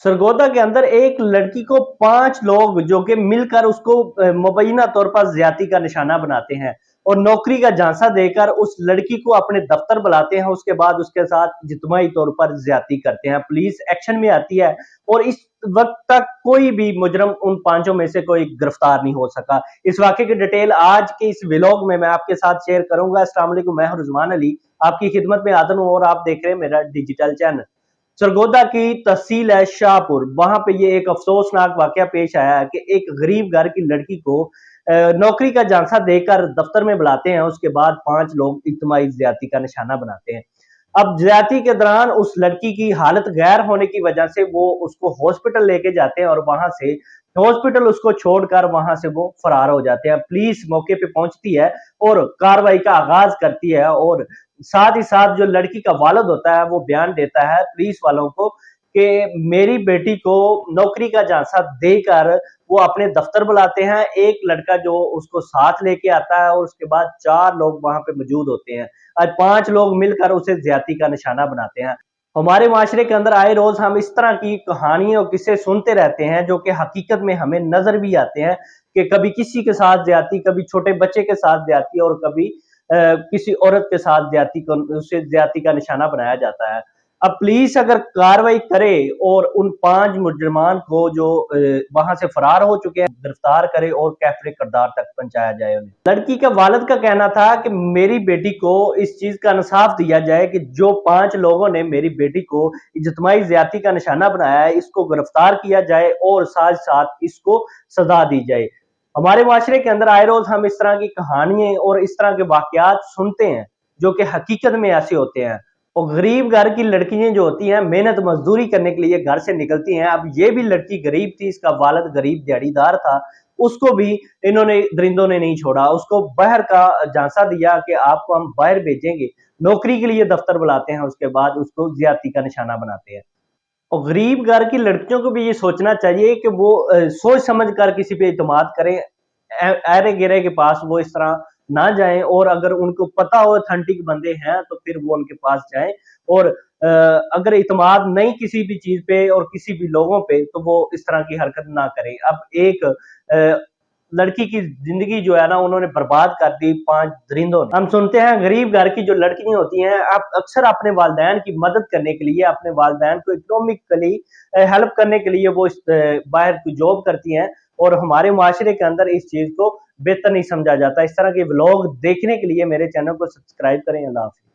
सरगोदा के अंदर एक लड़की को 5 लोग जो कि मिलकर उसको मुबैना तौर पर ज्यादती का निशाना बनाते हैं और नौकरी का झांसा देकर उस लड़की को अपने दफ्तर बुलाते हैं। उसके बाद उसके साथ जितमाही तौर पर ज्यादती करते हैं। पुलिस एक्शन में आती है और इस वक्त तक कोई भी मुजरम उन पांचों में से कोई गिरफ्तार नहीं हो सका। इस वाक़े की डिटेल आज के इस व्लॉग में मैं आपके साथ शेयर करूंगा। अस्सलाम वालेकुम, मैं हूं रिजवान अली, आपकी खिदमत में हाजिर हूं और आप देख रहे हैं मेरा डिजिटल चैनल। सरगोदा की तहसील है शाहपुर, वहां पे ये एक अफसोसनाक वाकया पेश आया है कि एक गरीब घर की लड़की को नौकरी का झांसा देकर दफ्तर में बुलाते हैं। उसके बाद 5 लोग इज्तिमाई ज्यादती का निशाना बनाते हैं। अब ज्यादती के दौरान उस लड़की की हालत गैर होने की वजह से वो उसको हॉस्पिटल लेके जाते हैं और वहां से हॉस्पिटल उसको छोड़कर वहां से वो फरार हो जाते हैं। पुलिस मौके पे पहुंचती है और कार्रवाई का आगाज करती है और साथ ही साथ जो लड़की का वालिद होता है वो बयान देता है पुलिस वालों को कि मेरी बेटी को नौकरी का झांसा देकर वो अपने दफ्तर बुलाते हैं। एक लड़का जो उसको साथ लेके आता है और उसके बाद 4 लोग वहां पे मौजूद होते हैं। आज 5 लोग मिलकर उसे ज्यादती का निशाना बनाते हैं। हमारे माशरे के अंदर आए रोज हम इस तरह की कहानियों किस्से सुनते रहते हैं जो कि हकीकत में हमें नजर भी आते हैं कि कभी किसी के साथ ज्यादती, कभी छोटे बच्चे के साथ ज्यादती और कभी किसी औरत के साथ ज्यादती को उसे ज्यादती का निशाना बनाया जाता है। अब पुलिस अगर कार्रवाई करे और उन 5 मुजरिमान को जो वहां से फरार हो चुके हैं गिरफ्तार करे और कैफरे किरदार तक पहुंचाया जाए उन्हें। लड़की का वालिद का कहना था कि मेरी बेटी को इस चीज का इंसाफ दिया जाए कि जो 5 लोगों ने मेरी बेटी को इज्तिमाई ज्यादती का निशाना बनाया है इसको गिरफ्तार किया जाए और साथ साथ इसको सजा दी जाए। हमारे माशरे के अंदर आए रोज हम इस तरह की कहानियां और इस तरह के वाकयात सुनते हैं जो कि हकीकत में ऐसे होते हैं। और गरीब घर की लड़कियां जो होती हैं मेहनत मजदूरी करने के लिए घर से निकलती हैं। अब ये भी लड़की गरीब थी, इसका वालिद गरीब दिहाड़ीदार था, उसको भी इन्होंने दरिंदों ने नहीं छोड़ा, उसको बाहर का झांसा दिया कि आपको हम बाहर भेजेंगे, नौकरी के लिए दफ्तर बुलाते हैं, उसके बाद उसको ज्यादती का निशाना बनाते हैं। और गरीब घर की लड़कियों को भी ये सोचना चाहिए कि वो सोच समझ कर किसी पे इत्मीनान करें। ऐरे गिरे के पास वो इस तरह ना जाएं और अगर उनको पता हो ऑथेंटिक बंदे हैं तो फिर वो उनके पास जाएं और अगर इत्मीनान नहीं किसी भी चीज पे और किसी भी लोगों पे तो वो इस तरह की हरकत ना करें। अब एक लड़की की जिंदगी जो है ना उन्होंने बर्बाद कर दी 5 दरिंदों ने। हम सुनते हैं गरीब घर की जो लड़कियां होती हैं आप अक्सर अपने वालिदैन की मदद करने के लिए, अपने वालिदैन को इकोनॉमिकली हेल्प करने के लिए वो बाहर की जॉब करती हैं और हमारे माशरे के अंदर इस चीज को बेहतर नहीं समझा जाता। इस तरह के व्लॉग देखने के लिए मेरे चैनल को सब्सक्राइब करें। अल्लाह हाफिज़।